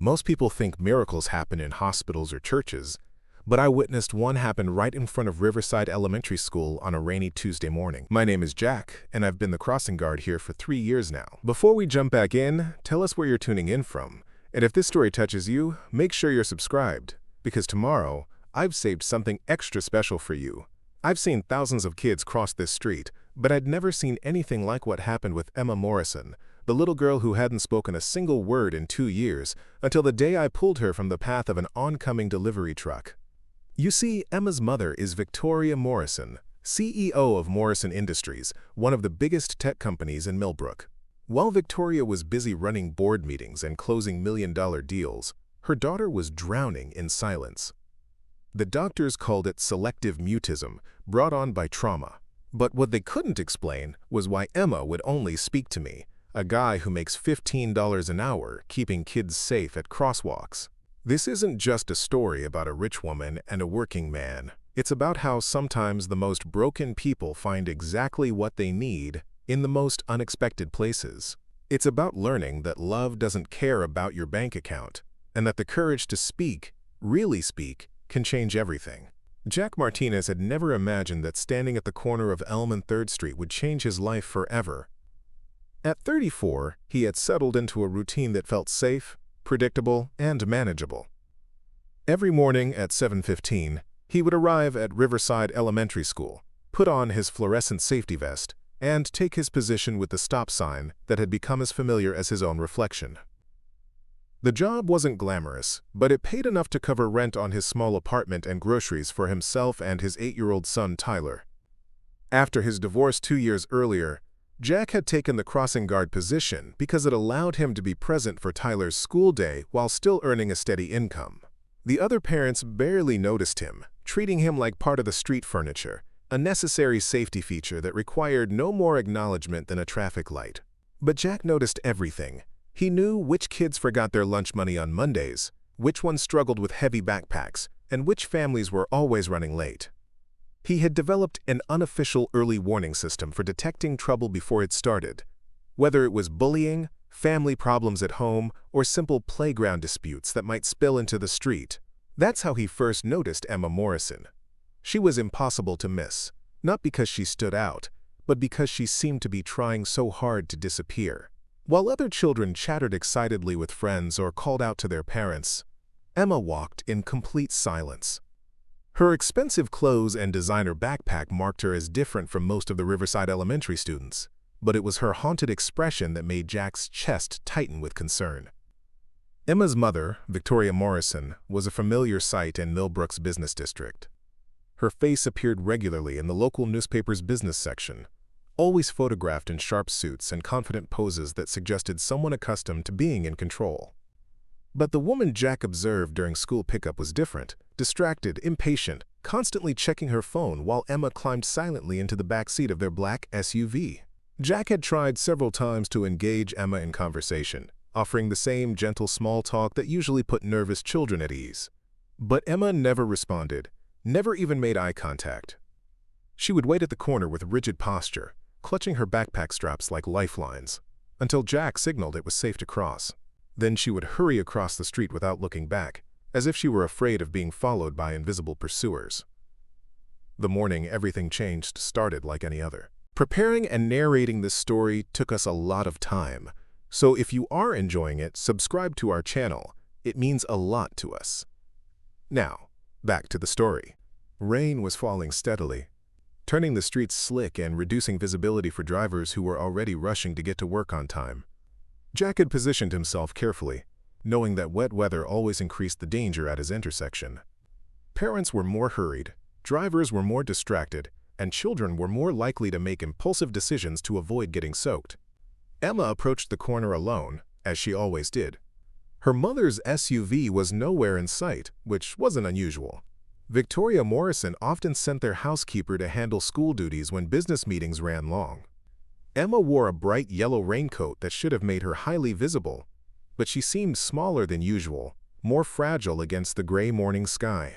Most people think miracles happen in hospitals or churches, but I witnessed one happen right in front of Riverside Elementary School on a rainy Tuesday morning. My name is Jack, and I've been the crossing guard here for 3 years now. Before we jump back in, tell us where you're tuning in from. And if this story touches you, make sure you're subscribed, because tomorrow, I've saved something extra special for you. I've seen thousands of kids cross this street, but I'd never seen anything like what happened with Emma Morrison, the little girl who hadn't spoken a single word in 2 years, until the day I pulled her from the path of an oncoming delivery truck. You see, Emma's mother is Victoria Morrison, CEO of Morrison Industries, one of the biggest tech companies in Millbrook. While Victoria was busy running board meetings and closing million-dollar deals, her daughter was drowning in silence. The doctors called it selective mutism, brought on by trauma. But what they couldn't explain was why Emma would only speak to me, a guy who makes $15 an hour keeping kids safe at crosswalks. This isn't just a story about a rich woman and a working man. It's about how sometimes the most broken people find exactly what they need in the most unexpected places. It's about learning that love doesn't care about your bank account, and that the courage to speak, really speak, can change everything. Jack Martinez had never imagined that standing at the corner of Elm and 3rd Street would change his life forever. At 34, he had settled into a routine that felt safe, predictable, and manageable. Every morning at 7:15, he would arrive at Riverside Elementary School, put on his fluorescent safety vest, and take his position with the stop sign that had become as familiar as his own reflection. The job wasn't glamorous, but it paid enough to cover rent on his small apartment and groceries for himself and his 8-year-old son, Tyler. After his divorce 2 years earlier, Jack had taken the crossing guard position because it allowed him to be present for Tyler's school day while still earning a steady income. The other parents barely noticed him, treating him like part of the street furniture, a necessary safety feature that required no more acknowledgement than a traffic light. But Jack noticed everything. He knew which kids forgot their lunch money on Mondays, which ones struggled with heavy backpacks, and which families were always running late. He had developed an unofficial early warning system for detecting trouble before it started, whether it was bullying, family problems at home, or simple playground disputes that might spill into the street. That's how he first noticed Emma Morrison. She was impossible to miss, not because she stood out, but because she seemed to be trying so hard to disappear. While other children chattered excitedly with friends or called out to their parents, Emma walked in complete silence. Her expensive clothes and designer backpack marked her as different from most of the Riverside Elementary students, but it was her haunted expression that made Jack's chest tighten with concern. Emma's mother, Victoria Morrison, was a familiar sight in Millbrook's business district. Her face appeared regularly in the local newspaper's business section, always photographed in sharp suits and confident poses that suggested someone accustomed to being in control. But the woman Jack observed during school pickup was different, distracted, impatient, constantly checking her phone while Emma climbed silently into the back seat of their black SUV. Jack had tried several times to engage Emma in conversation, offering the same gentle small talk that usually put nervous children at ease. But Emma never responded, never even made eye contact. She would wait at the corner with rigid posture, clutching her backpack straps like lifelines, until Jack signaled it was safe to cross. Then she would hurry across the street without looking back, as if she were afraid of being followed by invisible pursuers. The morning everything changed started like any other. Preparing and narrating this story took us a lot of time, so if you are enjoying it, subscribe to our channel. It means a lot to us. Now, back to the story. Rain was falling steadily, turning the streets slick and reducing visibility for drivers who were already rushing to get to work on time. Jack had positioned himself carefully, knowing that wet weather always increased the danger at his intersection. Parents were more hurried, drivers were more distracted, and children were more likely to make impulsive decisions to avoid getting soaked. Emma approached the corner alone, as she always did. Her mother's SUV was nowhere in sight, which wasn't unusual. Victoria Morrison often sent their housekeeper to handle school duties when business meetings ran long. Emma wore a bright yellow raincoat that should have made her highly visible, but she seemed smaller than usual, more fragile against the gray morning sky.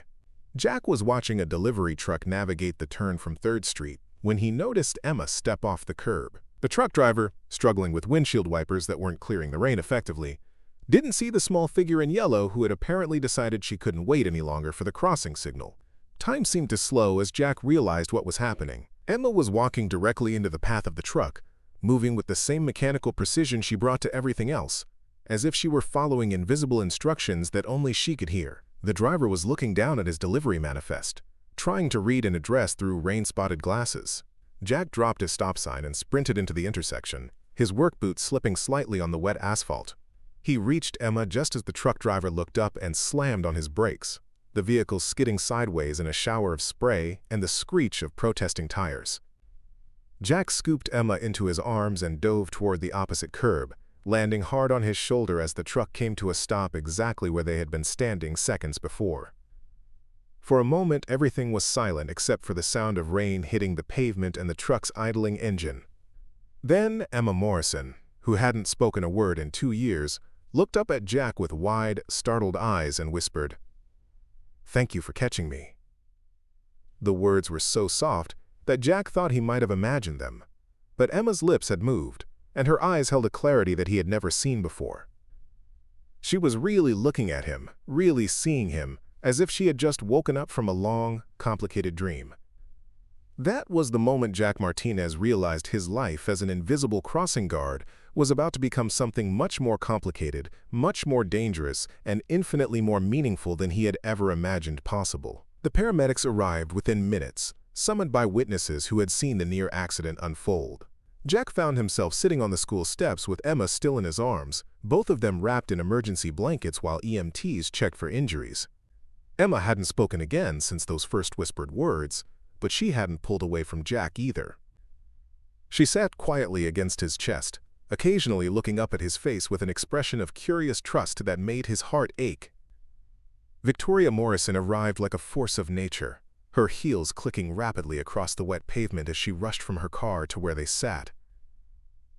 Jack was watching a delivery truck navigate the turn from 3rd Street when he noticed Emma step off the curb. The truck driver, struggling with windshield wipers that weren't clearing the rain effectively, didn't see the small figure in yellow who had apparently decided she couldn't wait any longer for the crossing signal. Time seemed to slow as Jack realized what was happening. Emma was walking directly into the path of the truck, moving with the same mechanical precision she brought to everything else, as if she were following invisible instructions that only she could hear. The driver was looking down at his delivery manifest, trying to read an address through rain-spotted glasses. Jack dropped his stop sign and sprinted into the intersection, his work boots slipping slightly on the wet asphalt. He reached Emma just as the truck driver looked up and slammed on his brakes, the vehicle skidding sideways in a shower of spray and the screech of protesting tires. Jack scooped Emma into his arms and dove toward the opposite curb, landing hard on his shoulder as the truck came to a stop exactly where they had been standing seconds before. For a moment, everything was silent except for the sound of rain hitting the pavement and the truck's idling engine. Then Emma Morrison, who hadn't spoken a word in 2 years, looked up at Jack with wide, startled eyes and whispered, "Thank you for catching me." The words were so soft that Jack thought he might have imagined them, but Emma's lips had moved, and her eyes held a clarity that he had never seen before. She was really looking at him, really seeing him, as if she had just woken up from a long, complicated dream. That was the moment Jack Martinez realized his life as an invisible crossing guard was about to become something much more complicated, much more dangerous, and infinitely more meaningful than he had ever imagined possible. The paramedics arrived within minutes, summoned by witnesses who had seen the near accident unfold. Jack found himself sitting on the school steps with Emma still in his arms, both of them wrapped in emergency blankets while EMTs checked for injuries. Emma hadn't spoken again since those first whispered words, but she hadn't pulled away from Jack either. She sat quietly against his chest, occasionally looking up at his face with an expression of curious trust that made his heart ache. Victoria Morrison arrived like a force of nature, her heels clicking rapidly across the wet pavement as she rushed from her car to where they sat.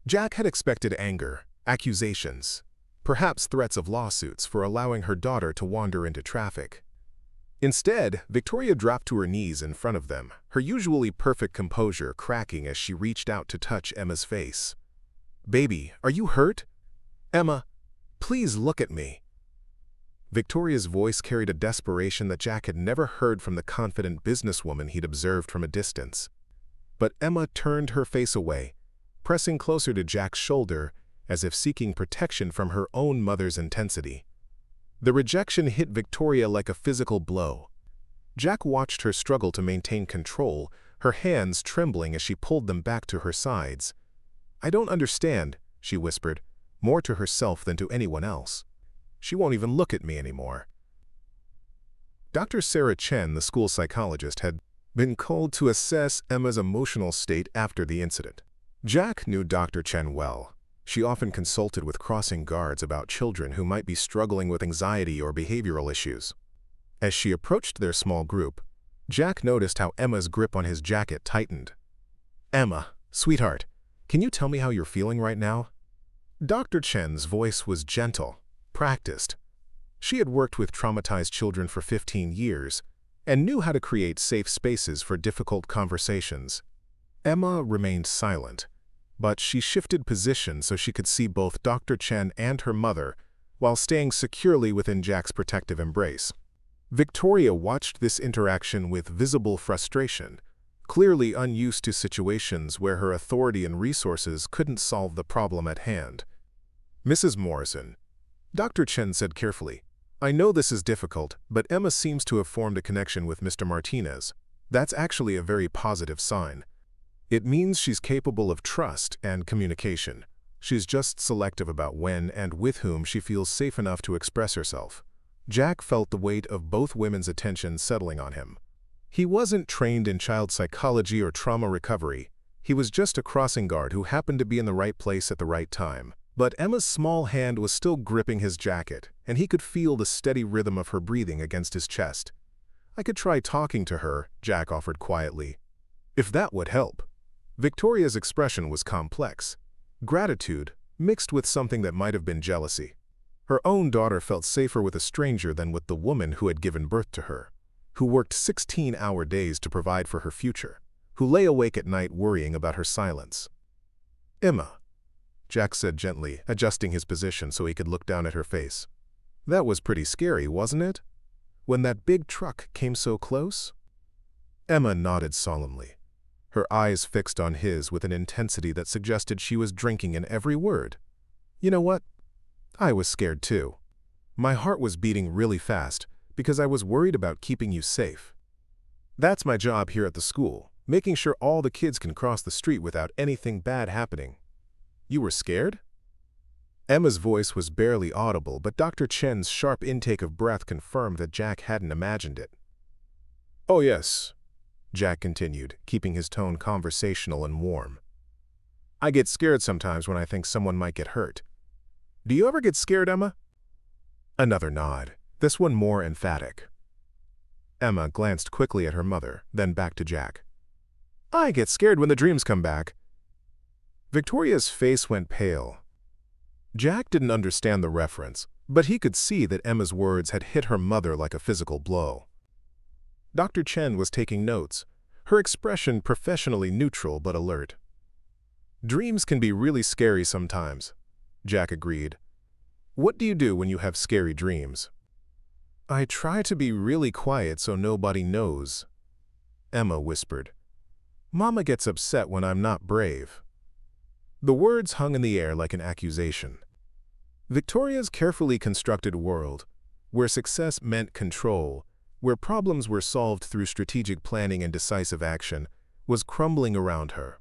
Jack had expected anger, accusations, perhaps threats of lawsuits for allowing her daughter to wander into traffic. Instead, Victoria dropped to her knees in front of them, her usually perfect composure cracking as she reached out to touch Emma's face. "Baby, are you hurt? Emma, please look at me." Victoria's voice carried a desperation that Jack had never heard from the confident businesswoman he'd observed from a distance. But Emma turned her face away, pressing closer to Jack's shoulder as if seeking protection from her own mother's intensity. The rejection hit Victoria like a physical blow. Jack watched her struggle to maintain control, her hands trembling as she pulled them back to her sides. "I don't understand," she whispered, more to herself than to anyone else. "She won't even look at me anymore." Dr. Sarah Chen, the school psychologist, had been called to assess Emma's emotional state after the incident. Jack knew Dr. Chen well. She often consulted with crossing guards about children who might be struggling with anxiety or behavioral issues. As she approached their small group, Jack noticed how Emma's grip on his jacket tightened. "Emma, sweetheart, can you tell me how you're feeling right now?" Dr. Chen's voice was gentle, practiced. She had worked with traumatized children for 15 years and knew how to create safe spaces for difficult conversations. Emma remained silent, but she shifted position so she could see both Dr. Chen and her mother while staying securely within Jack's protective embrace. Victoria watched this interaction with visible frustration, clearly unused to situations where her authority and resources couldn't solve the problem at hand. "Mrs. Morrison," Dr. Chen said carefully, "I know this is difficult, but Emma seems to have formed a connection with Mr. Martinez. That's actually a very positive sign. It means she's capable of trust and communication. She's just selective about when and with whom she feels safe enough to express herself." Jack felt the weight of both women's attention settling on him. He wasn't trained in child psychology or trauma recovery. He was just a crossing guard who happened to be in the right place at the right time. But Emma's small hand was still gripping his jacket, and he could feel the steady rhythm of her breathing against his chest. "I could try talking to her," Jack offered quietly. "If that would help." Victoria's expression was complex. Gratitude, mixed with something that might have been jealousy. Her own daughter felt safer with a stranger than with the woman who had given birth to her, who worked 16-hour days to provide for her future, who lay awake at night worrying about her silence. "Emma." Jack said gently, adjusting his position so he could look down at her face. That was pretty scary, wasn't it? When that big truck came so close? Emma nodded solemnly, her eyes fixed on his with an intensity that suggested she was drinking in every word. You know what? I was scared too. My heart was beating really fast because I was worried about keeping you safe. That's my job here at the school, making sure all the kids can cross the street without anything bad happening. You were scared? Emma's voice was barely audible, but Dr. Chen's sharp intake of breath confirmed that Jack hadn't imagined it. Oh yes, Jack continued, keeping his tone conversational and warm. I get scared sometimes when I think someone might get hurt. Do you ever get scared, Emma? Another nod, this one more emphatic. Emma glanced quickly at her mother, then back to Jack. I get scared when the dreams come back. Victoria's face went pale. Jack didn't understand the reference, but he could see that Emma's words had hit her mother like a physical blow. Dr. Chen was taking notes, her expression professionally neutral but alert. Dreams can be really scary sometimes, Jack agreed. What do you do when you have scary dreams? I try to be really quiet so nobody knows, Emma whispered. Mama gets upset when I'm not brave. The words hung in the air like an accusation. Victoria's carefully constructed world, where success meant control, where problems were solved through strategic planning and decisive action, was crumbling around her.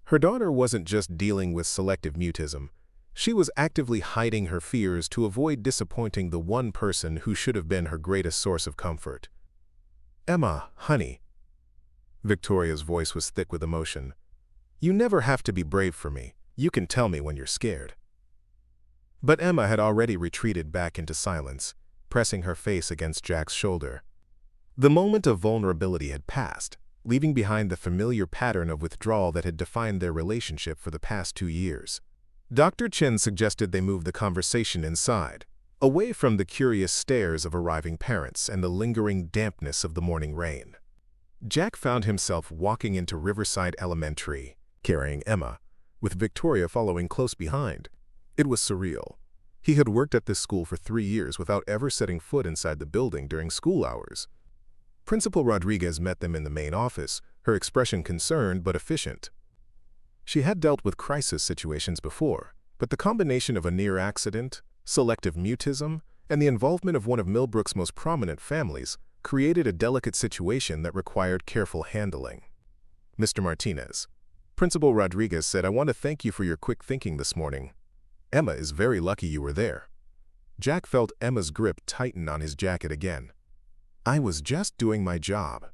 Her daughter wasn't just dealing with selective mutism. She was actively hiding her fears to avoid disappointing the one person who should have been her greatest source of comfort. Emma, honey. Victoria's voice was thick with emotion. You never have to be brave for me. You can tell me when you're scared. But Emma had already retreated back into silence, pressing her face against Jack's shoulder. The moment of vulnerability had passed, leaving behind the familiar pattern of withdrawal that had defined their relationship for the past 2 years. Dr. Chen suggested they move the conversation inside, away from the curious stares of arriving parents and the lingering dampness of the morning rain. Jack found himself walking into Riverside Elementary, carrying Emma, with Victoria following close behind. It was surreal. He had worked at this school for 3 years without ever setting foot inside the building during school hours. Principal Rodriguez met them in the main office, her expression concerned but efficient. She had dealt with crisis situations before, but the combination of a near accident, selective mutism, and the involvement of one of Millbrook's most prominent families created a delicate situation that required careful handling. Mr. Martinez, Principal Rodriguez said, I want to thank you for your quick thinking this morning. Emma is very lucky you were there. Jack felt Emma's grip tighten on his jacket again. I was just doing my job,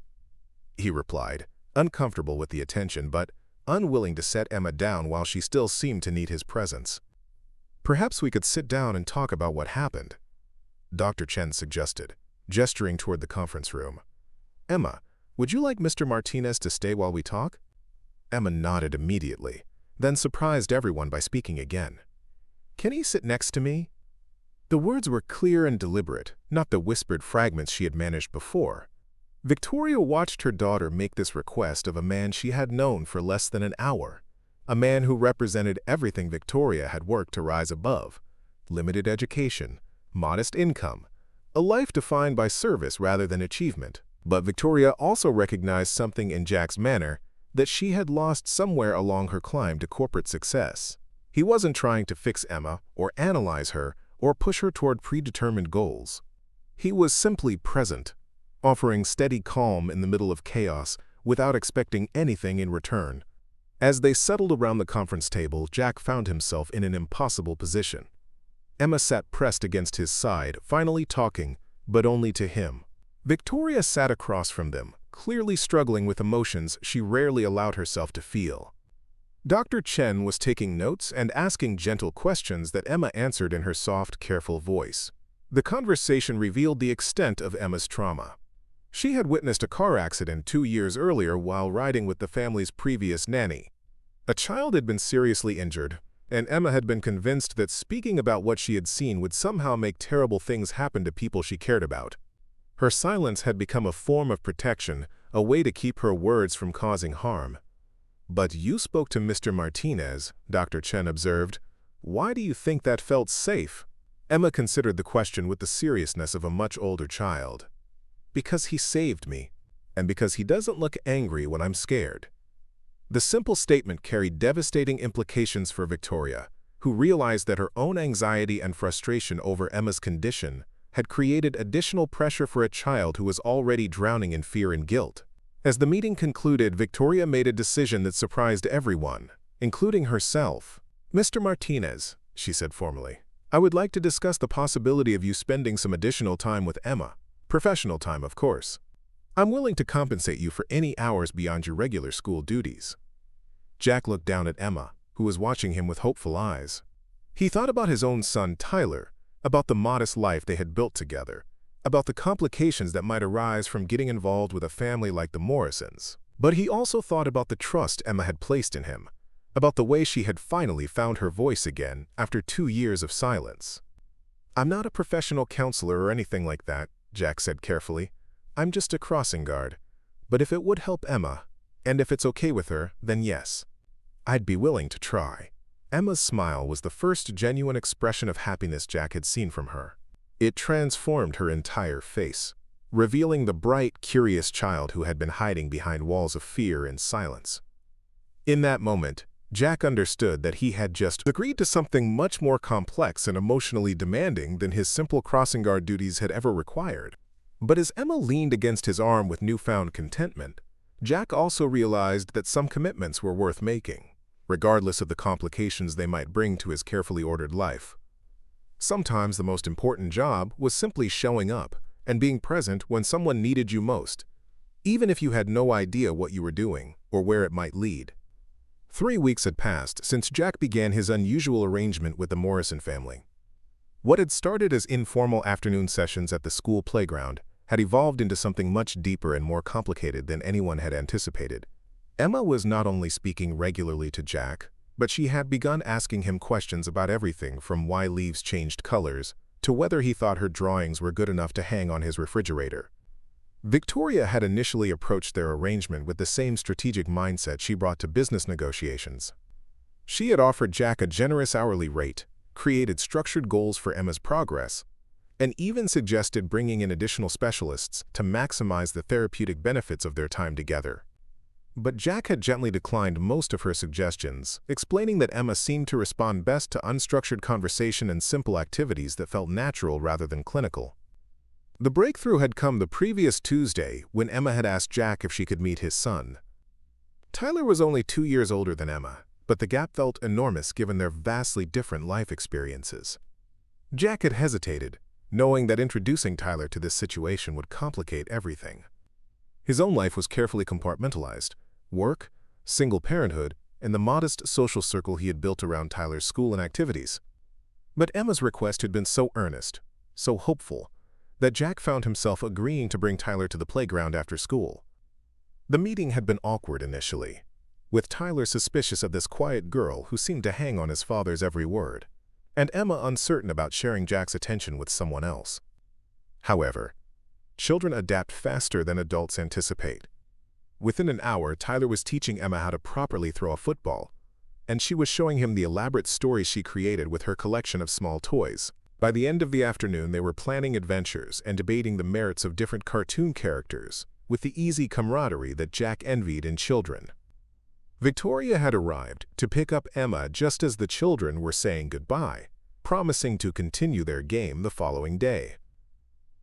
he replied, uncomfortable with the attention but unwilling to set Emma down while she still seemed to need his presence. Perhaps we could sit down and talk about what happened, Dr. Chen suggested, gesturing toward the conference room. Emma, would you like Mr. Martinez to stay while we talk? Emma nodded immediately, then surprised everyone by speaking again. Can he sit next to me? The words were clear and deliberate, not the whispered fragments she had managed before. Victoria watched her daughter make this request of a man she had known for less than an hour, a man who represented everything Victoria had worked to rise above: limited education, modest income, a life defined by service rather than achievement. But Victoria also recognized something in Jack's manner that she had lost somewhere along her climb to corporate success. He wasn't trying to fix Emma or analyze her or push her toward predetermined goals. He was simply present, offering steady calm in the middle of chaos without expecting anything in return. As they settled around the conference table, Jack found himself in an impossible position. Emma sat pressed against his side, finally talking, but only to him. Victoria sat across from them, clearly struggling with emotions she rarely allowed herself to feel. Dr. Chen was taking notes and asking gentle questions that Emma answered in her soft, careful voice. The conversation revealed the extent of Emma's trauma. She had witnessed a car accident 2 years earlier while riding with the family's previous nanny. A child had been seriously injured, and Emma had been convinced that speaking about what she had seen would somehow make terrible things happen to people she cared about. Her silence had become a form of protection, a way to keep her words from causing harm. "But you spoke to Mr. Martinez," Dr. Chen observed. "Why do you think that felt safe?" Emma considered the question with the seriousness of a much older child. "Because he saved me, and because he doesn't look angry when I'm scared." The simple statement carried devastating implications for Victoria, who realized that her own anxiety and frustration over Emma's condition had created additional pressure for a child who was already drowning in fear and guilt. As the meeting concluded, Victoria made a decision that surprised everyone, including herself. "Mr. Martinez," she said formally, "I would like to discuss the possibility of you spending some additional time with Emma. Professional time, of course. I'm willing to compensate you for any hours beyond your regular school duties." Jack looked down at Emma, who was watching him with hopeful eyes. He thought about his own son, Tyler, about the modest life they had built together, about the complications that might arise from getting involved with a family like the Morrisons. But he also thought about the trust Emma had placed in him, about the way she had finally found her voice again after 2 years of silence. "I'm not a professional counselor or anything like that," Jack said carefully. "I'm just a crossing guard. But if it would help Emma, and if it's okay with her, then yes, I'd be willing to try." Emma's smile was the first genuine expression of happiness Jack had seen from her. It transformed her entire face, revealing the bright, curious child who had been hiding behind walls of fear and silence. In that moment, Jack understood that he had just agreed to something much more complex and emotionally demanding than his simple crossing guard duties had ever required. But as Emma leaned against his arm with newfound contentment, Jack also realized that some commitments were worth making, regardless of the complications they might bring to his carefully ordered life. Sometimes the most important job was simply showing up and being present when someone needed you most, even if you had no idea what you were doing or where it might lead. 3 weeks had passed since Jack began his unusual arrangement with the Morrison family. What had started as informal afternoon sessions at the school playground had evolved into something much deeper and more complicated than anyone had anticipated. Emma was not only speaking regularly to Jack, but she had begun asking him questions about everything from why leaves changed colors to whether he thought her drawings were good enough to hang on his refrigerator. Victoria had initially approached their arrangement with the same strategic mindset she brought to business negotiations. She had offered Jack a generous hourly rate, created structured goals for Emma's progress, and even suggested bringing in additional specialists to maximize the therapeutic benefits of their time together. But Jack had gently declined most of her suggestions, explaining that Emma seemed to respond best to unstructured conversation and simple activities that felt natural rather than clinical. The breakthrough had come the previous Tuesday when Emma had asked Jack if she could meet his son. Tyler was only 2 years older than Emma, but the gap felt enormous given their vastly different life experiences. Jack had hesitated, knowing that introducing Tyler to this situation would complicate everything. His own life was carefully compartmentalized: work, single parenthood, and the modest social circle he had built around Tyler's school and activities. But Emma's request had been so earnest, so hopeful, that Jack found himself agreeing to bring Tyler to the playground after school. The meeting had been awkward initially, with Tyler suspicious of this quiet girl who seemed to hang on his father's every word, and Emma uncertain about sharing Jack's attention with someone else. However, children adapt faster than adults anticipate. Within an hour, Tyler was teaching Emma how to properly throw a football, and she was showing him the elaborate stories she created with her collection of small toys. By the end of the afternoon, they were planning adventures and debating the merits of different cartoon characters, with the easy camaraderie that Jack envied in children. Victoria had arrived to pick up Emma just as the children were saying goodbye, promising to continue their game the following day.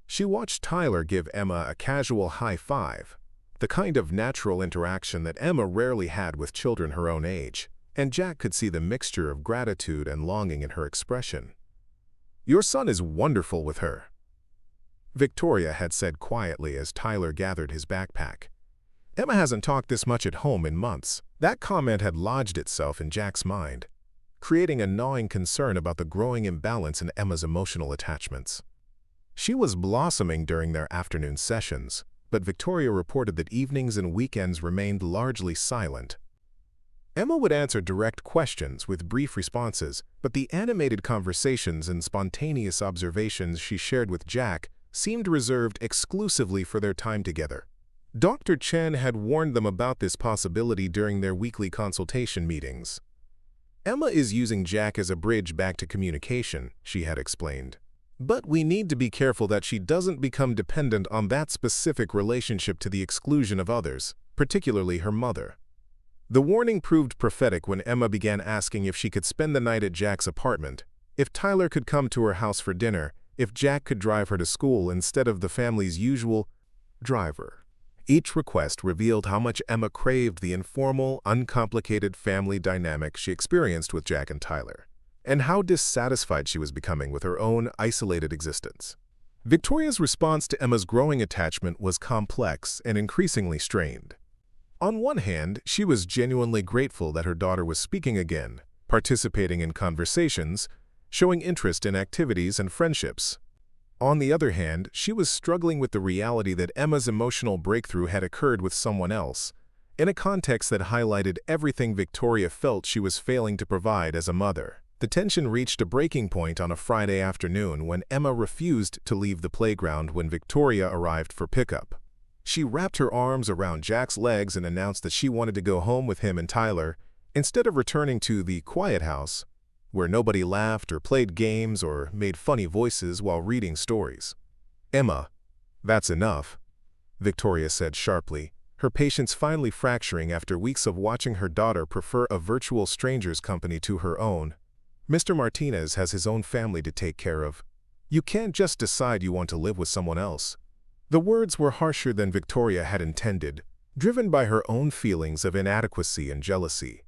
She watched Tyler give Emma a casual high five, the kind of natural interaction that Emma rarely had with children her own age, and Jack could see the mixture of gratitude and longing in her expression. "Your son is wonderful with her," Victoria had said quietly as Tyler gathered his backpack. "Emma hasn't talked this much at home in months." That comment had lodged itself in Jack's mind, creating a gnawing concern about the growing imbalance in Emma's emotional attachments. She was blossoming during their afternoon sessions, but Victoria reported that evenings and weekends remained largely silent. Emma would answer direct questions with brief responses, but the animated conversations and spontaneous observations she shared with Jack seemed reserved exclusively for their time together. Dr. Chen had warned them about this possibility during their weekly consultation meetings. Emma is using Jack as a bridge back to communication, she had explained. But we need to be careful that she doesn't become dependent on that specific relationship to the exclusion of others, particularly her mother. The warning proved prophetic when Emma began asking if she could spend the night at Jack's apartment, if Tyler could come to her house for dinner, if Jack could drive her to school instead of the family's usual driver. Each request revealed how much Emma craved the informal, uncomplicated family dynamic she experienced with Jack and Tyler, and how dissatisfied she was becoming with her own isolated existence. Victoria's response to Emma's growing attachment was complex and increasingly strained. On one hand, she was genuinely grateful that her daughter was speaking again, participating in conversations, showing interest in activities and friendships. On the other hand, she was struggling with the reality that Emma's emotional breakthrough had occurred with someone else, in a context that highlighted everything Victoria felt she was failing to provide as a mother. The tension reached a breaking point on a Friday afternoon when Emma refused to leave the playground when Victoria arrived for pickup. She wrapped her arms around Jack's legs and announced that she wanted to go home with him and Tyler, instead of returning to the quiet house, where nobody laughed or played games or made funny voices while reading stories. "Emma, that's enough," Victoria said sharply, her patience finally fracturing after weeks of watching her daughter prefer a virtual stranger's company to her own. "Mr. Martinez has his own family to take care of. You can't just decide you want to live with someone else." The words were harsher than Victoria had intended, driven by her own feelings of inadequacy and jealousy.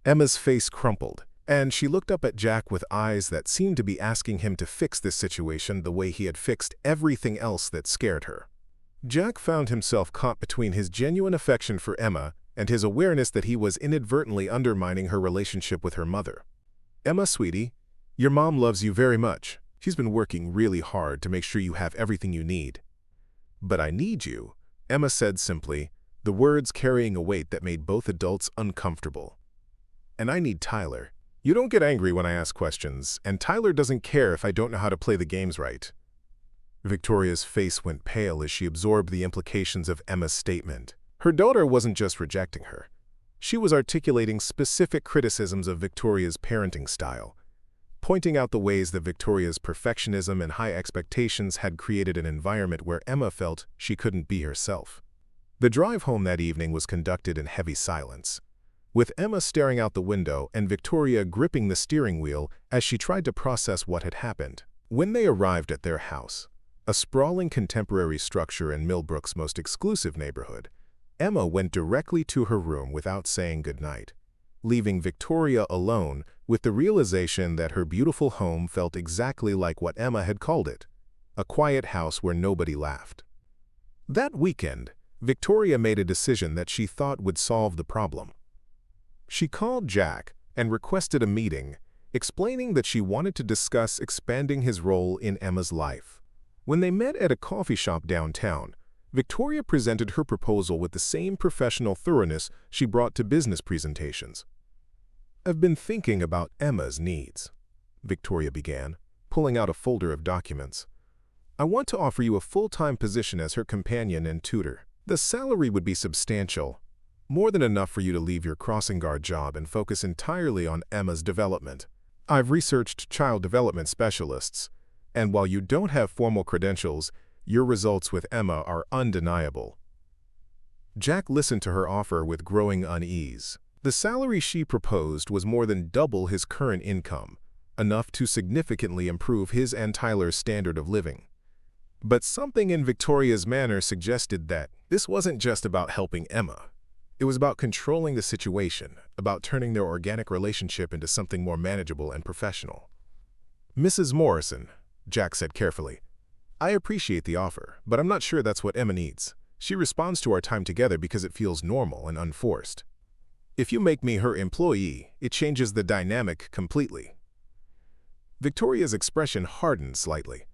Emma's face crumpled, and she looked up at Jack with eyes that seemed to be asking him to fix this situation the way he had fixed everything else that scared her. Jack found himself caught between his genuine affection for Emma and his awareness that he was inadvertently undermining her relationship with her mother. "Emma, sweetie, your mom loves you very much. She's been working really hard to make sure you have everything you need. But I need you," Emma said simply, the words carrying a weight that made both adults uncomfortable. "And I need Tyler. You don't get angry when I ask questions, and Tyler doesn't care if I don't know how to play the games right." Victoria's face went pale as she absorbed the implications of Emma's statement. Her daughter wasn't just rejecting her. She was articulating specific criticisms of Victoria's parenting style, pointing out the ways that Victoria's perfectionism and high expectations had created an environment where Emma felt she couldn't be herself. The drive home that evening was conducted in heavy silence, with Emma staring out the window and Victoria gripping the steering wheel as she tried to process what had happened. When they arrived at their house, a sprawling contemporary structure in Millbrook's most exclusive neighborhood, Emma went directly to her room without saying goodnight, leaving Victoria alone with the realization that her beautiful home felt exactly like what Emma had called it, a quiet house where nobody laughed. That weekend, Victoria made a decision that she thought would solve the problem. She called Jack and requested a meeting, explaining that she wanted to discuss expanding his role in Emma's life. When they met at a coffee shop downtown, Victoria presented her proposal with the same professional thoroughness she brought to business presentations. "I've been thinking about Emma's needs," Victoria began, pulling out a folder of documents. "I want to offer you a full-time position as her companion and tutor. The salary would be substantial, more than enough for you to leave your crossing guard job and focus entirely on Emma's development. I've researched child development specialists, and while you don't have formal credentials, your results with Emma are undeniable." Jack listened to her offer with growing unease. The salary she proposed was more than double his current income, enough to significantly improve his and Tyler's standard of living. But something in Victoria's manner suggested that this wasn't just about helping Emma. It was about controlling the situation, about turning their organic relationship into something more manageable and professional. "Mrs. Morrison," Jack said carefully, "I appreciate the offer, but I'm not sure that's what Emma needs. She responds to our time together because it feels normal and unforced. If you make me her employee, it changes the dynamic completely." Victoria's expression hardened slightly.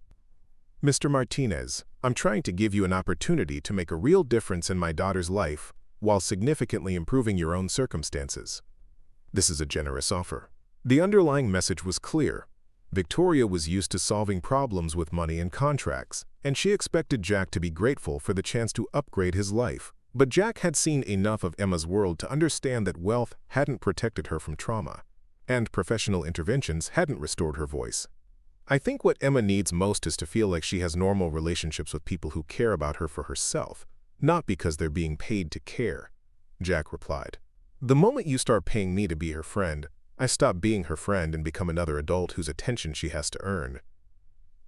"Mr. Martinez, I'm trying to give you an opportunity to make a real difference in my daughter's life while significantly improving your own circumstances. This is a generous offer." The underlying message was clear. Victoria was used to solving problems with money and contracts, and she expected Jack to be grateful for the chance to upgrade his life. But Jack had seen enough of Emma's world to understand that wealth hadn't protected her from trauma, and professional interventions hadn't restored her voice. "I think what Emma needs most is to feel like she has normal relationships with people who care about her for herself, not because they're being paid to care," Jack replied. "The moment you start paying me to be her friend, I stop being her friend and become another adult whose attention she has to earn."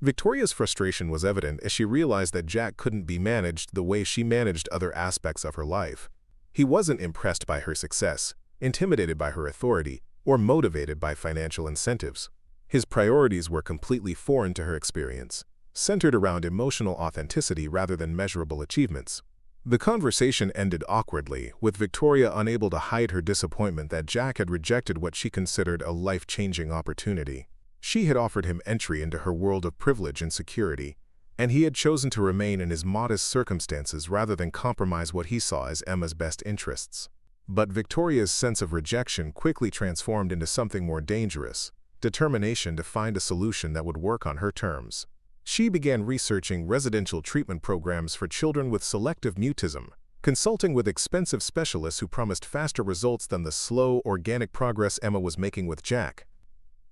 Victoria's frustration was evident as she realized that Jack couldn't be managed the way she managed other aspects of her life. He wasn't impressed by her success, intimidated by her authority, or motivated by financial incentives. His priorities were completely foreign to her experience, centered around emotional authenticity rather than measurable achievements. The conversation ended awkwardly, with Victoria unable to hide her disappointment that Jack had rejected what she considered a life-changing opportunity. She had offered him entry into her world of privilege and security, and he had chosen to remain in his modest circumstances rather than compromise what he saw as Emma's best interests. But Victoria's sense of rejection quickly transformed into something more dangerous: determination to find a solution that would work on her terms. She began researching residential treatment programs for children with selective mutism, consulting with expensive specialists who promised faster results than the slow, organic progress Emma was making with Jack.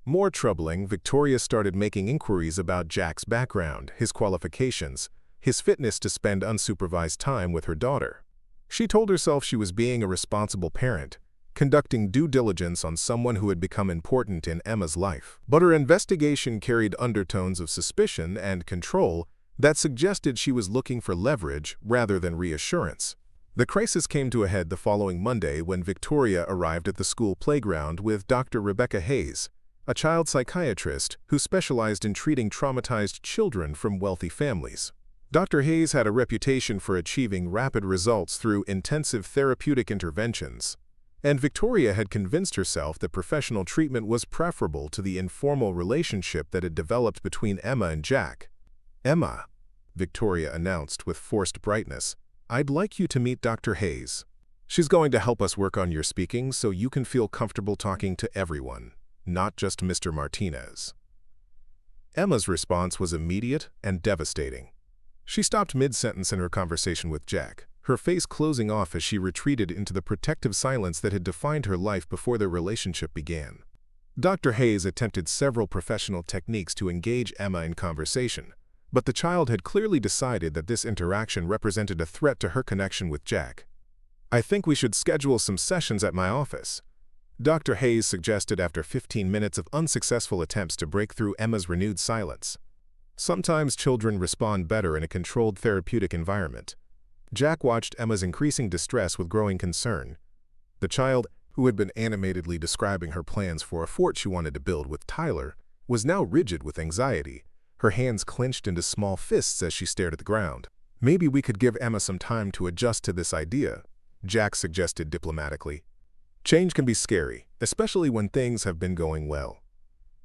More troubling, Victoria started making inquiries about Jack's background, his qualifications, his fitness to spend unsupervised time with her daughter. She told herself she was being a responsible parent, conducting due diligence on someone who had become important in Emma's life. But her investigation carried undertones of suspicion and control that suggested she was looking for leverage rather than reassurance. The crisis came to a head the following Monday when Victoria arrived at the school playground with Dr. Rebecca Hayes, a child psychiatrist who specialized in treating traumatized children from wealthy families. Dr. Hayes had a reputation for achieving rapid results through intensive therapeutic interventions, and Victoria had convinced herself that professional treatment was preferable to the informal relationship that had developed between Emma and Jack. "Emma," Victoria announced with forced brightness, "I'd like you to meet Dr. Hayes. She's going to help us work on your speaking so you can feel comfortable talking to everyone, not just Mr. Martinez." Emma's response was immediate and devastating. She stopped mid-sentence in her conversation with Jack, her face closing off as she retreated into the protective silence that had defined her life before their relationship began. Dr. Hayes attempted several professional techniques to engage Emma in conversation, but the child had clearly decided that this interaction represented a threat to her connection with Jack. "I think we should schedule some sessions at my office," Dr. Hayes suggested after 15 minutes of unsuccessful attempts to break through Emma's renewed silence. Sometimes children respond better in a controlled therapeutic environment. Jack watched Emma's increasing distress with growing concern. The child, who had been animatedly describing her plans for a fort she wanted to build with Tyler, was now rigid with anxiety, her hands clenched into small fists as she stared at the ground. "Maybe we could give Emma some time to adjust to this idea," Jack suggested diplomatically. "Change can be scary, especially when things have been going well."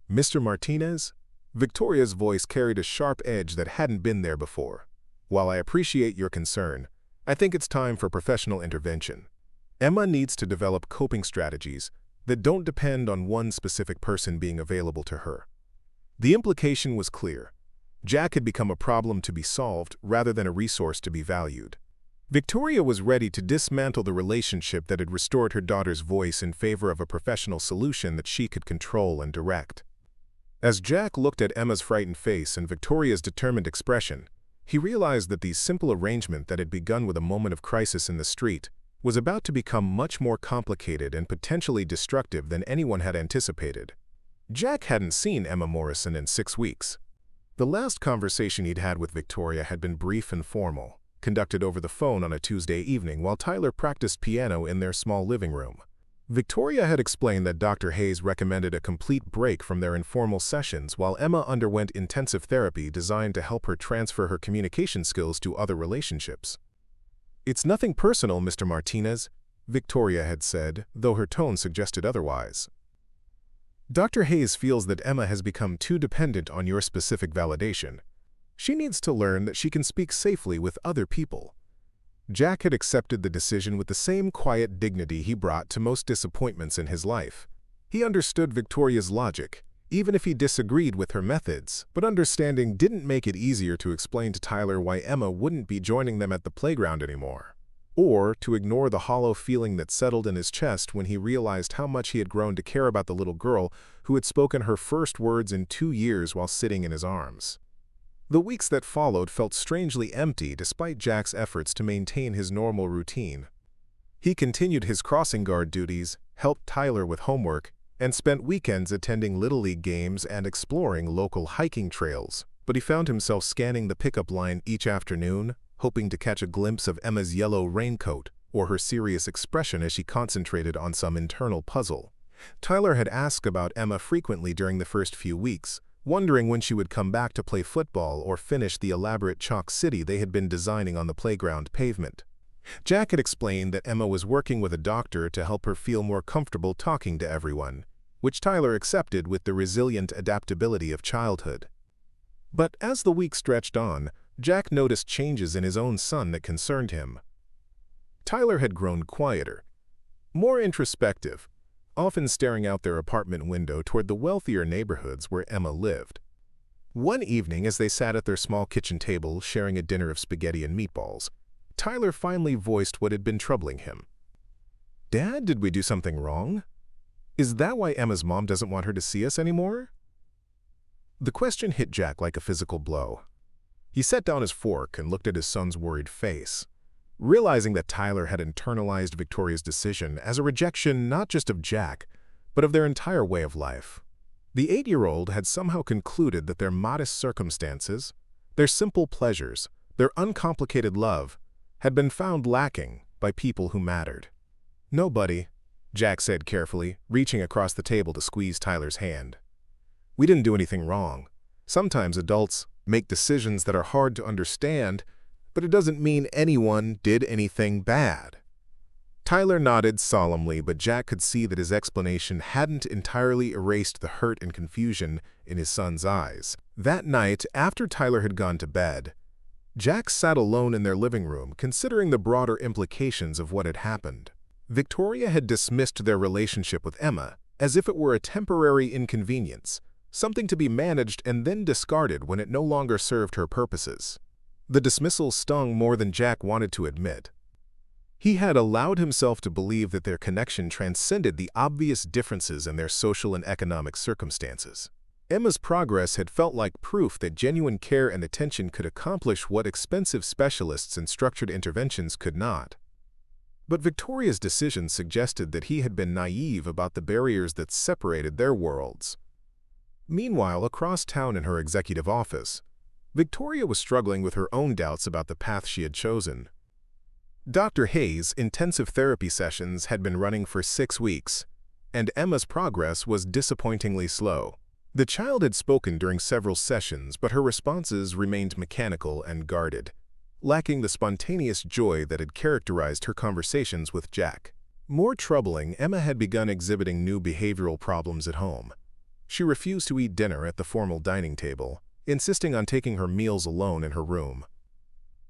"Mr. Martinez?" Victoria's voice carried a sharp edge that hadn't been there before. "While I appreciate your concern, I think it's time for professional intervention. Emma needs to develop coping strategies that don't depend on one specific person being available to her." The implication was clear. Jack had become a problem to be solved rather than a resource to be valued. Victoria was ready to dismantle the relationship that had restored her daughter's voice in favor of a professional solution that she could control and direct. As Jack looked at Emma's frightened face and Victoria's determined expression, he realized that the simple arrangement that had begun with a moment of crisis in the street was about to become much more complicated and potentially destructive than anyone had anticipated. Jack hadn't seen Emma Morrison in 6 weeks. The last conversation he'd had with Victoria had been brief and formal, conducted over the phone on a Tuesday evening while Tyler practiced piano in their small living room. Victoria had explained that Dr. Hayes recommended a complete break from their informal sessions while Emma underwent intensive therapy designed to help her transfer her communication skills to other relationships. "It's nothing personal, Mr. Martinez," Victoria had said, though her tone suggested otherwise. "Dr. Hayes feels that Emma has become too dependent on your specific validation. She needs to learn that she can speak safely with other people." Jack had accepted the decision with the same quiet dignity he brought to most disappointments in his life. He understood Victoria's logic, even if he disagreed with her methods. But understanding didn't make it easier to explain to Tyler why Emma wouldn't be joining them at the playground anymore, or to ignore the hollow feeling that settled in his chest when he realized how much he had grown to care about the little girl who had spoken her first words in 2 years while sitting in his arms. The weeks that followed felt strangely empty despite Jack's efforts to maintain his normal routine. He continued his crossing guard duties, helped Tyler with homework, and spent weekends attending Little League games and exploring local hiking trails. But he found himself scanning the pickup line each afternoon, hoping to catch a glimpse of Emma's yellow raincoat or her serious expression as she concentrated on some internal puzzle. Tyler had asked about Emma frequently during the first few weeks, wondering when she would come back to play football or finish the elaborate chalk city they had been designing on the playground pavement. Jack had explained that Emma was working with a doctor to help her feel more comfortable talking to everyone, which Tyler accepted with the resilient adaptability of childhood. But as the week stretched on, Jack noticed changes in his own son that concerned him. Tyler had grown quieter, more introspective, often staring out their apartment window toward the wealthier neighborhoods where Emma lived. One evening, as they sat at their small kitchen table sharing a dinner of spaghetti and meatballs, Tyler finally voiced what had been troubling him. "Dad, did we do something wrong? Is that why Emma's mom doesn't want her to see us anymore?" The question hit Jack like a physical blow. He set down his fork and looked at his son's worried face, realizing that Tyler had internalized Victoria's decision as a rejection not just of Jack, but of their entire way of life. The 8-year-old had somehow concluded that their modest circumstances, their simple pleasures, their uncomplicated love, had been found lacking by people who mattered. "No, buddy," Jack said carefully, reaching across the table to squeeze Tyler's hand. "We didn't do anything wrong. Sometimes adults make decisions that are hard to understand, but it doesn't mean anyone did anything bad." Tyler nodded solemnly, but Jack could see that his explanation hadn't entirely erased the hurt and confusion in his son's eyes. That night, after Tyler had gone to bed, Jack sat alone in their living room, considering the broader implications of what had happened. Victoria had dismissed their relationship with Emma as if it were a temporary inconvenience, something to be managed and then discarded when it no longer served her purposes. The dismissal stung more than Jack wanted to admit. He had allowed himself to believe that their connection transcended the obvious differences in their social and economic circumstances. Emma's progress had felt like proof that genuine care and attention could accomplish what expensive specialists and structured interventions could not. But Victoria's decision suggested that he had been naive about the barriers that separated their worlds. Meanwhile, across town in her executive office, Victoria was struggling with her own doubts about the path she had chosen. Dr. Hayes' intensive therapy sessions had been running for 6 weeks, and Emma's progress was disappointingly slow. The child had spoken during several sessions, but her responses remained mechanical and guarded, lacking the spontaneous joy that had characterized her conversations with Jack. More troubling, Emma had begun exhibiting new behavioral problems at home. She refused to eat dinner at the formal dining table, insisting on taking her meals alone in her room.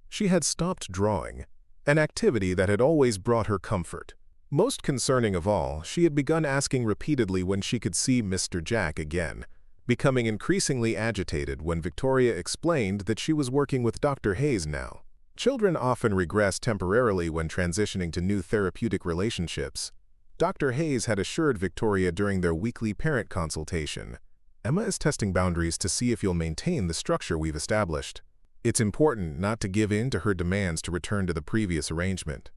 She had stopped drawing, an activity that had always brought her comfort. Most concerning of all, she had begun asking repeatedly when she could see Mr. Jack again, becoming increasingly agitated when Victoria explained that she was working with Dr. Hayes now. Children often regress temporarily when transitioning to new therapeutic relationships. Dr. Hayes had assured Victoria during their weekly parent consultation, "Emma is testing boundaries to see if you'll maintain the structure we've established. It's important not to give in to her demands to return to the previous arrangement."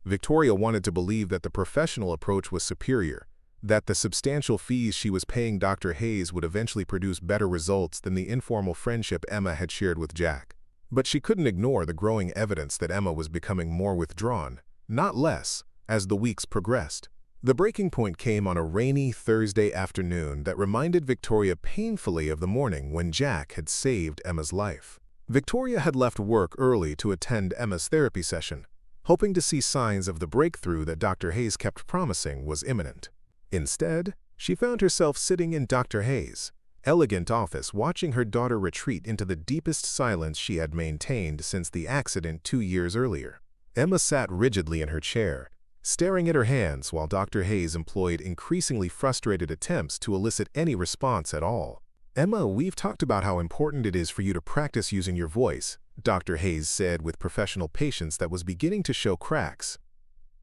Victoria wanted to believe that the professional approach was superior, that the substantial fees she was paying Dr. Hayes would eventually produce better results than the informal friendship Emma had shared with Jack. But she couldn't ignore the growing evidence that Emma was becoming more withdrawn, not less, as the weeks progressed. The breaking point came on a rainy Thursday afternoon that reminded Victoria painfully of the morning when Jack had saved Emma's life. Victoria had left work early to attend Emma's therapy session, hoping to see signs of the breakthrough that Dr. Hayes kept promising was imminent. Instead, she found herself sitting in Dr. Hayes' elegant office watching her daughter retreat into the deepest silence she had maintained since the accident 2 years earlier. Emma sat rigidly in her chair, staring at her hands while Dr. Hayes employed increasingly frustrated attempts to elicit any response at all. "Emma, we've talked about how important it is for you to practice using your voice," Dr. Hayes said with professional patience that was beginning to show cracks.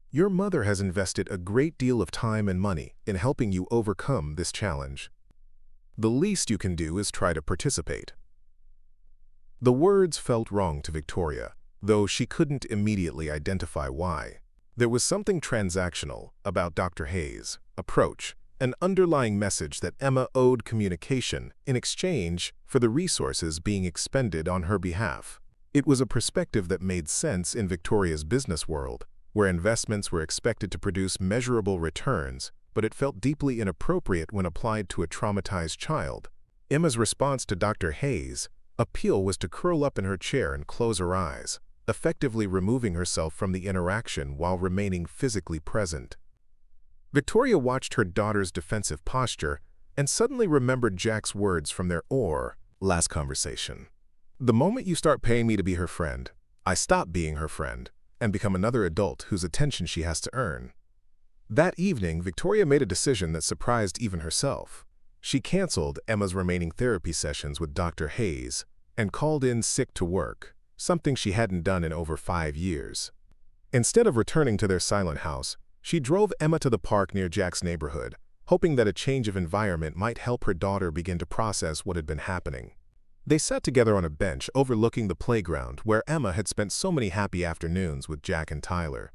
"Your mother has invested a great deal of time and money in helping you overcome this challenge. The least you can do is try to participate." The words felt wrong to Victoria, though she couldn't immediately identify why. There was something transactional about Dr. Hayes' approach, an underlying message that Emma owed communication in exchange for the resources being expended on her behalf. It was a perspective that made sense in Victoria's business world, where investments were expected to produce measurable returns, but it felt deeply inappropriate when applied to a traumatized child. Emma's response to Dr. Hayes' appeal was to curl up in her chair and close her eyes, effectively removing herself from the interaction while remaining physically present. Victoria watched her daughter's defensive posture and suddenly remembered Jack's words from their last conversation. "The moment you start paying me to be her friend, I stop being her friend and become another adult whose attention she has to earn." That evening, Victoria made a decision that surprised even herself. She canceled Emma's remaining therapy sessions with Dr. Hayes and called in sick to work, something she hadn't done in over 5 years. Instead of returning to their silent house, she drove Emma to the park near Jack's neighborhood, hoping that a change of environment might help her daughter begin to process what had been happening. They sat together on a bench overlooking the playground where Emma had spent so many happy afternoons with Jack and Tyler.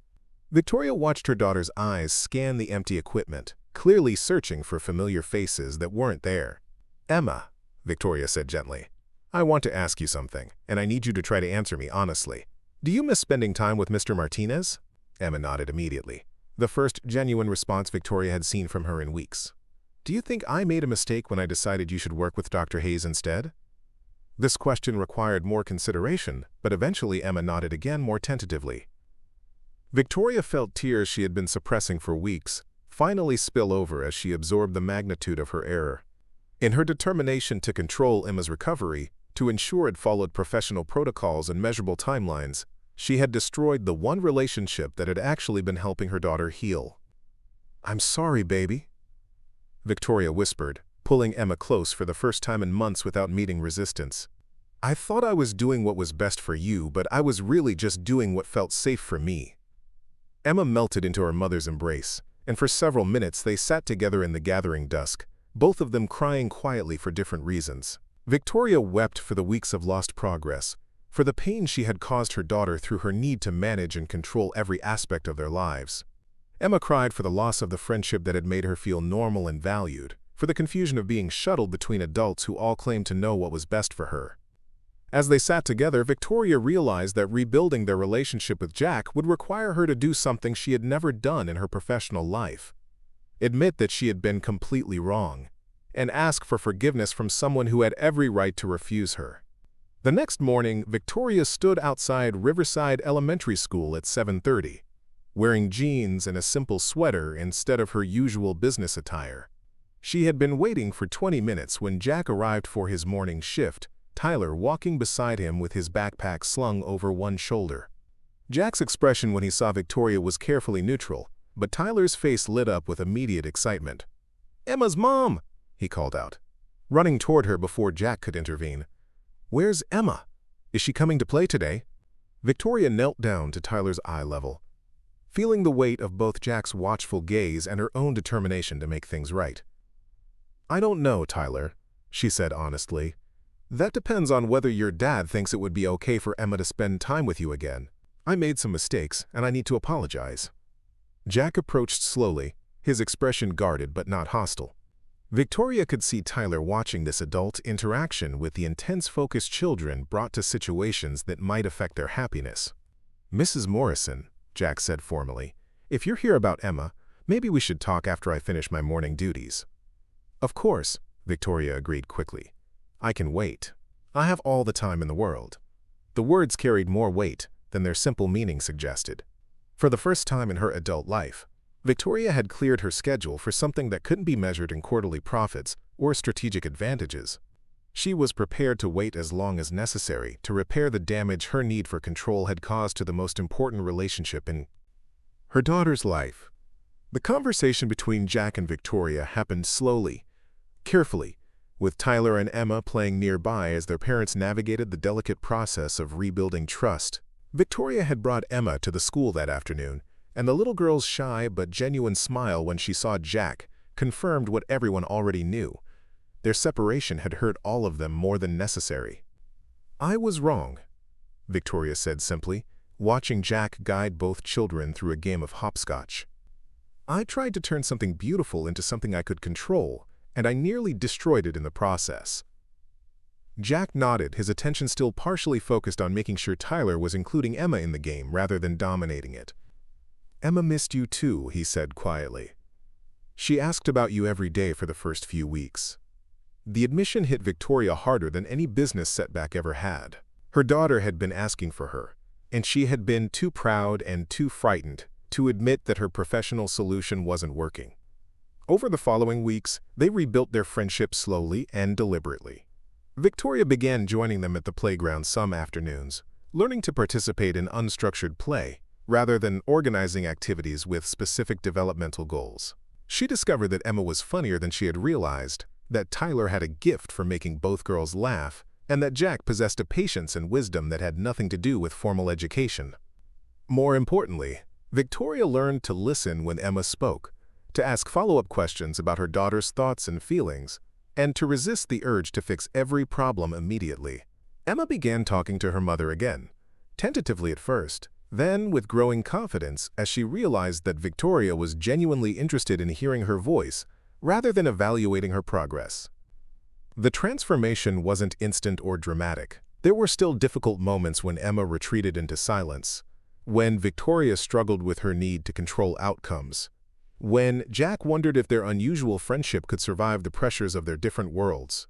Victoria watched her daughter's eyes scan the empty equipment, clearly searching for familiar faces that weren't there. "Emma," Victoria said gently, "I want to ask you something, and I need you to try to answer me honestly. Do you miss spending time with Mr. Martinez?" Emma nodded immediately, the first genuine response Victoria had seen from her in weeks. "Do you think I made a mistake when I decided you should work with Dr. Hayes instead?" This question required more consideration, but eventually Emma nodded again more tentatively. Victoria felt tears she had been suppressing for weeks finally spill over as she absorbed the magnitude of her error. In her determination to control Emma's recovery, to ensure it followed professional protocols and measurable timelines, she had destroyed the one relationship that had actually been helping her daughter heal. "I'm sorry, baby," Victoria whispered, pulling Emma close for the first time in months without meeting resistance. "I thought I was doing what was best for you, but I was really just doing what felt safe for me." Emma melted into her mother's embrace, and for several minutes they sat together in the gathering dusk, both of them crying quietly for different reasons. Victoria wept for the weeks of lost progress, for the pain she had caused her daughter through her need to manage and control every aspect of their lives. Emma cried for the loss of the friendship that had made her feel normal and valued, for the confusion of being shuttled between adults who all claimed to know what was best for her. As they sat together, Victoria realized that rebuilding their relationship with Jack would require her to do something she had never done in her professional life. Admit that she had been completely wrong, and ask for forgiveness from someone who had every right to refuse her. The next morning, Victoria stood outside Riverside Elementary School at 7:30, wearing jeans and a simple sweater instead of her usual business attire. She had been waiting for 20 minutes when Jack arrived for his morning shift, Tyler walking beside him with his backpack slung over one shoulder. Jack's expression when he saw Victoria was carefully neutral, but Tyler's face lit up with immediate excitement. "Emma's mom!" he called out, running toward her before Jack could intervene. "Where's Emma? Is she coming to play today?" Victoria knelt down to Tyler's eye level, feeling the weight of both Jack's watchful gaze and her own determination to make things right. "I don't know, Tyler," she said honestly. "That depends on whether your dad thinks it would be okay for Emma to spend time with you again. I made some mistakes, and I need to apologize." Jack approached slowly, his expression guarded but not hostile. Victoria could see Tyler watching this adult interaction with the intense focus children brought to situations that might affect their happiness. "Mrs. Morrison," Jack said formally, "if you're here about Emma, maybe we should talk after I finish my morning duties." "Of course," Victoria agreed quickly. "I can wait. I have all the time in the world." The words carried more weight than their simple meaning suggested. For the first time in her adult life, Victoria had cleared her schedule for something that couldn't be measured in quarterly profits or strategic advantages. She was prepared to wait as long as necessary to repair the damage her need for control had caused to the most important relationship in Her daughter's life. The conversation between Jack and Victoria happened slowly, carefully, with Tyler and Emma playing nearby as their parents navigated the delicate process of rebuilding trust. Victoria had brought Emma to the school that afternoon, and the little girl's shy but genuine smile when she saw Jack confirmed what everyone already knew. Their separation had hurt all of them more than necessary. "I was wrong," Victoria said simply, watching Jack guide both children through a game of hopscotch. "I tried to turn something beautiful into something I could control, and I nearly destroyed it in the process." Jack nodded, his attention still partially focused on making sure Tyler was including Emma in the game rather than dominating it. "Emma missed you too," he said quietly. "She asked about you every day for the first few weeks." The admission hit Victoria harder than any business setback ever had. Her daughter had been asking for her, and she had been too proud and too frightened to admit that her professional solution wasn't working. Over the following weeks, they rebuilt their friendship slowly and deliberately. Victoria began joining them at the playground some afternoons, learning to participate in unstructured play rather than organizing activities with specific developmental goals. She discovered that Emma was funnier than she had realized, that Tyler had a gift for making both girls laugh, and that Jack possessed a patience and wisdom that had nothing to do with formal education. More importantly, Victoria learned to listen when Emma spoke, to ask follow-up questions about her daughter's thoughts and feelings, and to resist the urge to fix every problem immediately. Emma began talking to her mother again, tentatively at first, then with growing confidence as she realized that Victoria was genuinely interested in hearing her voice rather than evaluating her progress. The transformation wasn't instant or dramatic. There were still difficult moments when Emma retreated into silence, when Victoria struggled with her need to control outcomes, when Jack wondered if their unusual friendship could survive the pressures of their different worlds.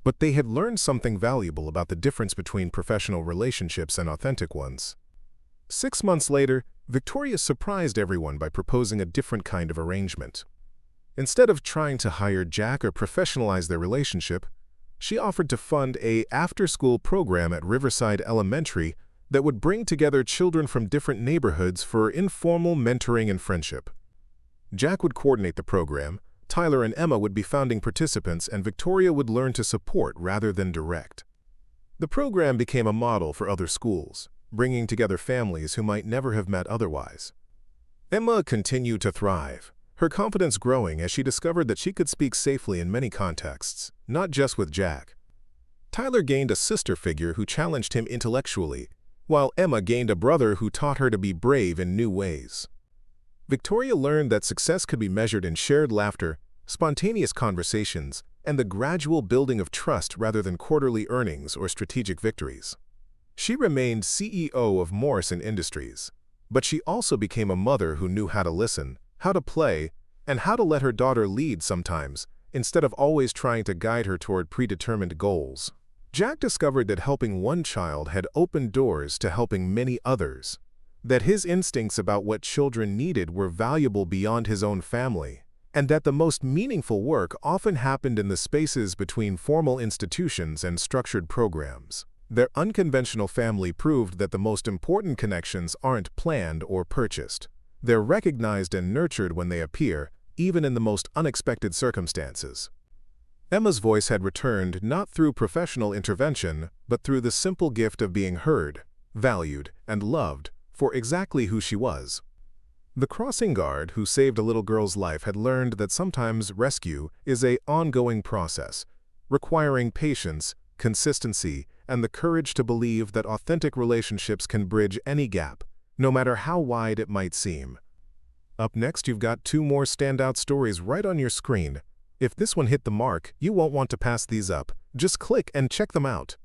But they had learned something valuable about the difference between professional relationships and authentic ones. 6 months later, Victoria surprised everyone by proposing a different kind of arrangement. Instead of trying to hire Jack or professionalize their relationship, she offered to fund an after-school program at Riverside Elementary that would bring together children from different neighborhoods for informal mentoring and friendship. Jack would coordinate the program, Tyler and Emma would be founding participants, and Victoria would learn to support rather than direct. The program became a model for other schools, bringing together families who might never have met otherwise. Emma continued to thrive, her confidence growing as she discovered that she could speak safely in many contexts, not just with Jack. Tyler gained a sister figure who challenged him intellectually, while Emma gained a brother who taught her to be brave in new ways. Victoria learned that success could be measured in shared laughter, spontaneous conversations, and the gradual building of trust rather than quarterly earnings or strategic victories. She remained CEO of Morrison Industries, but she also became a mother who knew how to listen, how to play, and how to let her daughter lead sometimes, instead of always trying to guide her toward predetermined goals. Jack discovered that helping one child had opened doors to helping many others, that his instincts about what children needed were valuable beyond his own family, and that the most meaningful work often happened in the spaces between formal institutions and structured programs. Their unconventional family proved that the most important connections aren't planned or purchased. They're recognized and nurtured when they appear, even in the most unexpected circumstances. Emma's voice had returned not through professional intervention, but through the simple gift of being heard, valued, and loved for exactly who she was. The crossing guard who saved a little girl's life had learned that sometimes rescue is an ongoing process, requiring patience, consistency, and the courage to believe that authentic relationships can bridge any gap, no matter how wide it might seem. Up next, you've got 2 more standout stories right on your screen. If this one hit the mark, you won't want to pass these up. Just click and check them out.